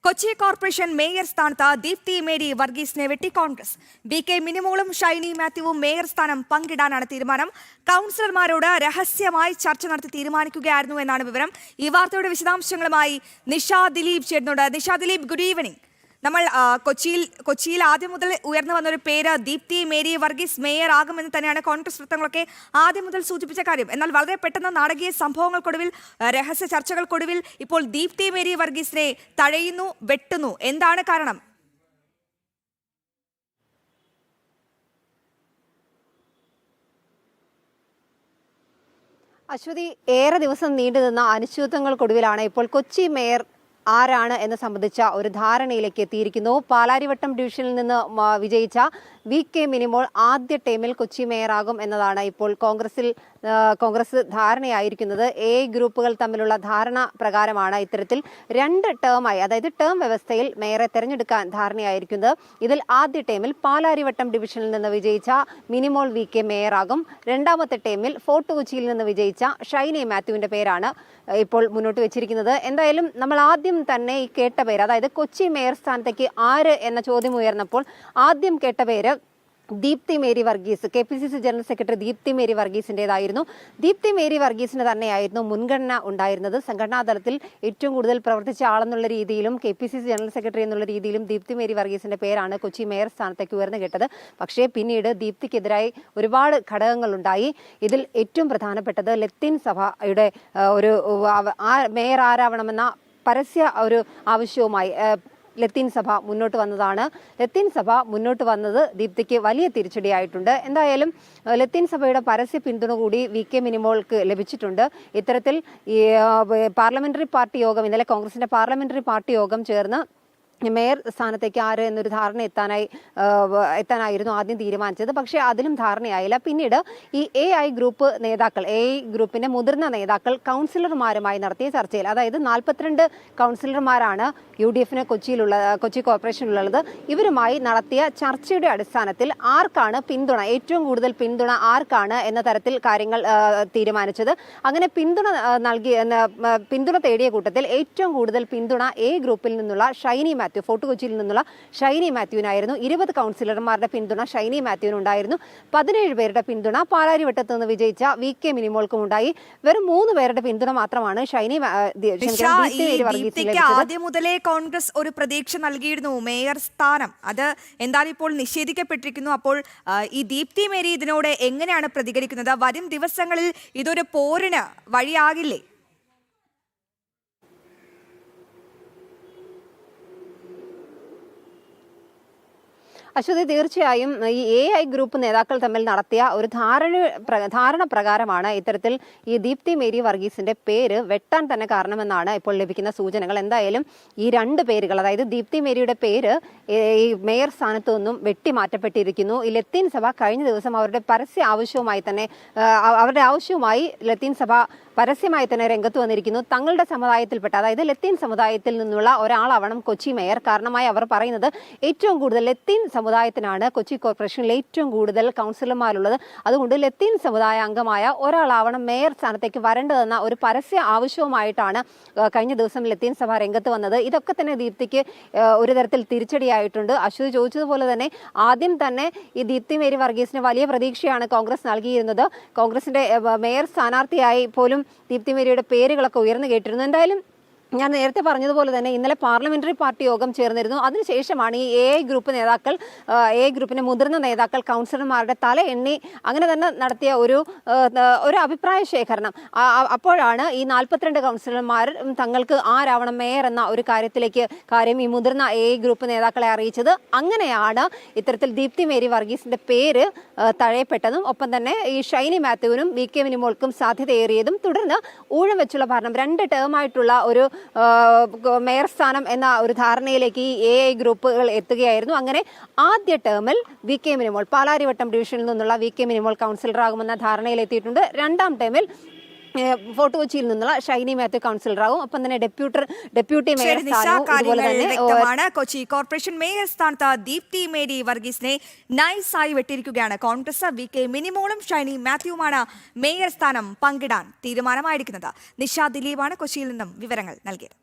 Kochi corporation mayor സ്ഥാനത്ത് ദീപ്തി മേരി വർഗീസിനെ വെട്ടി Congress. ബി.കെ. മിനിമോളും Shiny മാത്യുവും mayor സ്ഥാനം പങ്കിടാനാണ് തീരുമാനം. കൗൺസിലർമാരോട് രഹസ്യമായി ചർച്ച നടത്തി തീരുമാനിക്കുകയായിരുന്നു എന്നാണ് വിവരം. ഈ വാർത്തയുടെ വിശദാംശങ്ങളുമായി നിഷ ദിലീപ് ചേരുന്നുണ്ട്. Nisha Dileep, good evening. നമ്മൾ കൊച്ചിയിൽ ആദ്യം മുതൽ ഉയർന്നു വന്നൊരു പേര് ദീപ്തി മേരി വർഗീസ് മേയർ ആകുമെന്ന് തന്നെയാണ് കോൺഗ്രസ് വൃത്തങ്ങളൊക്കെ ആദ്യം മുതൽ സൂചിപ്പിച്ച കാര്യം. എന്നാൽ വളരെ പെട്ടെന്ന് നാടകീയ സംഭവങ്ങൾക്കൊടുവിൽ, രഹസ്യ ചർച്ചകൾക്കൊടുവിൽ ഇപ്പോൾ ദീപ്തി മേരി വർഗീസിനെ തഴയുന്നു, വെട്ടുന്നു. എന്താണ് കാരണം? അശ്വതി, ഏറെ ദിവസം നീണ്ടുനിന്ന അനിശ്ചിതത്വങ്ങൾക്കൊടുവിലാണ് ഇപ്പോൾ കൊച്ചി മേയർ ആരാണ് എന്ന് സംബന്ധിച്ച ഒരു ധാരണയിലേക്ക് എത്തിയിരിക്കുന്നു. പാലാരിവട്ടം ഡിവിഷനിൽ നിന്ന് വിജയിച്ച വി.കെ. മിനിമോൾ ആദ്യ ടേമിൽ കൊച്ചി മേയറാകും എന്നതാണ് ഇപ്പോൾ കോൺഗ്രസ് ധാരണയായിരിക്കുന്നത്. എ ഗ്രൂപ്പുകൾ തമ്മിലുള്ള ധാരണ പ്രകാരമാണ് ഇത്തരത്തിൽ രണ്ട് ടേമായി, അതായത് ടേം വ്യവസ്ഥയിൽ മേയറെ തെരഞ്ഞെടുക്കാൻ ധാരണയായിരിക്കുന്നത്. ഇതിൽ ആദ്യ ടേമിൽ പാലാരിവട്ടം ഡിവിഷനിൽ നിന്ന് വിജയിച്ച മിനിമോൾ വി.കെ. മേയറാകും. രണ്ടാമത്തെ ടേമിൽ ഫോർട്ട് കൊച്ചിയിൽ നിന്ന് വിജയിച്ച ഷൈനി മാത്യുവിന്റെ പേരാണ് ഇപ്പോൾ മുന്നോട്ട് വെച്ചിരിക്കുന്നത്. എന്തായാലും നമ്മൾ ആദ്യം തന്നെ ഈ കേട്ട പേര്, അതായത് കൊച്ചി മേയർ സ്ഥാനത്തേക്ക് ആര് എന്ന ചോദ്യം ഉയർന്നപ്പോൾ ആദ്യം കേട്ട പേര് Deepthi Mary Varghese, KPCC general secretary Deepthi Mary വർഗീസിൻ്റെതായിരുന്നു. ദീപ്തി മേരി വർഗീസിന് തന്നെയായിരുന്നു മുൻഗണന ഉണ്ടായിരുന്നത്. സംഘടനാ തലത്തിൽ ഏറ്റവും കൂടുതൽ പ്രവർത്തിച്ച ആളെന്നുള്ള രീതിയിലും KPCC ജനറൽ സെക്രട്ടറി എന്നുള്ള രീതിയിലും ദീപ്തി മേരി വർഗീസിന്റെ പേരാണ് കൊച്ചി മേയർ സ്ഥാനത്തേക്ക് ഉയർന്നു കേട്ടത്. പക്ഷേ പിന്നീട് ദീപ്തിക്കെതിരായി ഒരുപാട് ഘടകങ്ങളുണ്ടായി. ഇതിൽ ഏറ്റവും പ്രധാനപ്പെട്ടത് ലത്തീൻ സഭയുടെ ഒരു മേയർ ആരാവണമെന്ന പരസ്യ ഒരു ആവശ്യവുമായി ലത്തീൻ സഭ മുന്നോട്ട് വന്നതാണ്. ലത്തീൻ സഭ മുന്നോട്ട് വന്നത് ദീപ്തിക്ക് വലിയ തിരിച്ചടിയായിട്ടുണ്ട്. എന്തായാലും ലത്തീൻ സഭയുടെ പരസ്യ പിന്തുണ കൂടി വി.കെ. മിനിമോൾക്ക് ലഭിച്ചിട്ടുണ്ട്. ഇത്തരത്തിൽ ഈ പാർലമെന്ററി പാർട്ടി യോഗം, ഇന്നലെ കോൺഗ്രസിന്റെ പാർലമെന്ററി പാർട്ടി യോഗം ചേർന്ന് മേയർ സ്ഥാനത്തേക്ക് ആര് എന്നൊരു ധാരണ എത്താനായിരുന്നു ആദ്യം തീരുമാനിച്ചത്. പക്ഷേ അതിലും ധാരണയായില്ല. പിന്നീട് ഈ AI ഗ്രൂപ്പ് നേതാക്കൾ, AI ഗ്രൂപ്പിന്റെ മുതിർന്ന നേതാക്കൾ കൗൺസിലർമാരുമായി നടത്തിയ ചർച്ചയിൽ, അതായത് 42 കൗൺസിലർമാരാണ് UDFന് കൊച്ചി കോർപ്പറേഷനിലുള്ളത്. ഇവരുമായി നടത്തിയ ചർച്ചയുടെ അടിസ്ഥാനത്തിൽ ആർക്കാണ് പിന്തുണ, ഏറ്റവും കൂടുതൽ പിന്തുണ ആർക്കാണ് എന്ന തരത്തിൽ കാര്യങ്ങൾ തീരുമാനിച്ചത്. അങ്ങനെ പിന്തുണ തേടിയ കൂട്ടത്തിൽ ഏറ്റവും കൂടുതൽ പിന്തുണ A ഗ്രൂപ്പിൽ നിന്നുള്ള ഷൈനി മാത്യു, ഫോർട്ട് കൊച്ചിയിൽ നിന്നുള്ള ഷൈനി മാത്യുവിനായിരുന്നു. 20 കൗൺസിലർമാരുടെ പിന്തുണ ഷൈനി മാത്യുവിനുണ്ടായിരുന്നു. 17 പേരുടെ പിന്തുണ പാലാരിവട്ടത്ത് നിന്ന് വിജയിച്ച വി.കെ. മിനിമോൾക്കും ഉണ്ടായി. വെറും 3 പേരുടെ പിന്തുണ മാത്രമാണ് ആദ്യം മുതലേ കോൺഗ്രസ് ഒരു പ്രതീക്ഷ നൽകിയിരുന്നു മേയർ സ്ഥാനം. അത് എന്തായാലും ഇപ്പോൾ നിഷേധിക്കപ്പെട്ടിരിക്കുന്നു. അപ്പോൾ ഈ ദീപ്തി മേരി ഇതിനോട് എങ്ങനെയാണ് പ്രതികരിക്കുന്നത്? വരും ദിവസങ്ങളിൽ ഇതൊരു പോരിന് വഴിയാകില്ലേ? അശ്വതി, തീർച്ചയായും ഈ AI ഗ്രൂപ്പ് നേതാക്കൾ തമ്മിൽ നടത്തിയ ഒരു ധാരണ പ്രകാരമാണ് ഇത്തരത്തിൽ ഈ ദീപ്തി മേരി വർഗീസിന്റെ പേര് വെട്ടാൻ തന്നെ കാരണമെന്നാണ് ഇപ്പോൾ ലഭിക്കുന്ന സൂചനകൾ. എന്തായാലും ഈ രണ്ട് പേരുകൾ, അതായത് ദീപ്തി മേരിയുടെ പേര് ഈ മേയർ സ്ഥാനത്തു നിന്നും വെട്ടിമാറ്റപ്പെട്ടിരിക്കുന്നു. ഈ ലത്തീൻ സഭ കഴിഞ്ഞ ദിവസം അവരുടെ ആവശ്യവുമായി ലത്തീൻ സഭ പരസ്യമായി തന്നെ രംഗത്ത് വന്നിരിക്കുന്നു. തങ്ങളുടെ സമുദായത്തിൽപ്പെട്ട, അതായത് ലത്തീൻ സമുദായത്തിൽ നിന്നുള്ള ഒരാളാവണം കൊച്ചി മേയർ. കാരണമായി അവർ പറയുന്നത് ഏറ്റവും കൂടുതൽ ലത്തീൻ സമുദായത്തിനാണ് കൊച്ചി കോർപ്പറേഷനിൽ ഏറ്റവും കൂടുതൽ കൗൺസിലർമാരുള്ളത്. അതുകൊണ്ട് ലത്തീൻ സമുദായ അംഗമായ ഒരാളാവണം മേയർ സ്ഥാനത്തേക്ക് വരേണ്ടതെന്ന ഒരു പരസ്യ ആവശ്യവുമായിട്ടാണ് കഴിഞ്ഞ ദിവസം ലത്തീൻ സഭ രംഗത്ത് വന്നത്. ഇതൊക്കെ തന്നെ ദീപ്തിക്ക് ഒരു തരത്തിൽ തിരിച്ചടിയായിട്ടുണ്ട്. അശ്വതി ചോദിച്ചതുപോലെ തന്നെ ആദ്യം തന്നെ ഈ ദീപ്തി മേരി വർഗീസിന് വലിയ പ്രതീക്ഷയാണ് കോൺഗ്രസ് നൽകിയിരുന്നത്. കോൺഗ്രസിന്റെ മേയർ സ്ഥാനാർത്ഥിയായി പോലും ദീപ്തി മേരിയുടെ പേരുകളൊക്കെ ഉയർന്നു കേട്ടിരുന്നു. എന്തായാലും ഞാൻ നേരത്തെ പറഞ്ഞതുപോലെ തന്നെ ഇന്നലെ പാർലമെന്ററി പാർട്ടി യോഗം ചേർന്നിരുന്നു. അതിനുശേഷമാണ് ഈ AI ഗ്രൂപ്പ് നേതാക്കൾ, AI ഗ്രൂപ്പിന്റെ മുതിർന്ന നേതാക്കൾ കൗൺസിലർമാരുടെ തല എണ്ണി അങ്ങനെ തന്നെ നടത്തിയ ഒരു അഭിപ്രായ ശേഖരണം. അപ്പോഴാണ് ഈ 42 കൗൺസിലർമാർ തങ്ങൾക്ക് ആരാവണം മേയർ എന്ന ഒരു കാര്യം ഈ മുതിർന്ന AI ഗ്രൂപ്പ് നേതാക്കളെ അറിയിച്ചത്. അങ്ങനെയാണ് ഇത്തരത്തിൽ ദീപ്തി മേരി വർഗീസിന്റെ പേര് തഴയപ്പെട്ടതും ഒപ്പം തന്നെ ഈ ഷൈനി മാത്യുവിനും വി.കെ. മിനിമോൾക്കും സാധ്യതയേറിയതും. തുടർന്ന് ഊഴം വെച്ചുള്ള ഭരണം, 2 ടേമായിട്ടുള്ള ഒരു മേയർ സ്ഥാനം എന്ന ഒരു ധാരണയിലേക്ക് ഈ AI ഗ്രൂപ്പുകൾ എത്തുകയായിരുന്നു. അങ്ങനെ ആദ്യ ടേമിൽ വി.കെ. മിനിമോൾ, പാലാരിവട്ടം ഡിവിഷനിൽ നിന്നുള്ള വി.കെ. മിനിമോൾ കൗൺസിലറാകുമെന്ന ധാരണയിലെത്തിയിട്ടുണ്ട്. രണ്ടാം ടേമിൽ ഫോർട്ട് കൊച്ചിയിൽ നിന്നുള്ള ഷൈനി മാത്യു കൗൺസിലറാകും. ഒപ്പം തന്നെ ഡെപ്യൂട്ടി മേയർ സ്ഥാനമാണ്. കൊച്ചി കോർപ്പറേഷൻ മേയർ സ്ഥാനത്ത് ദീപ്തി മേരി വർഗീസിനെ നൈസായി വെട്ടിയിരിക്കുകയാണ് കോൺഗ്രസ്. വി.കെ. മിനിമോളും ഷൈനി മാത്യുവുമാണ് മേയർ സ്ഥാനം പങ്കിടാൻ തീരുമാനമായിരിക്കുന്നത്. നിഷ ദിലീപാണ് കൊച്ചിയിൽ നിന്നും വിവരങ്ങൾ നൽകിയത്.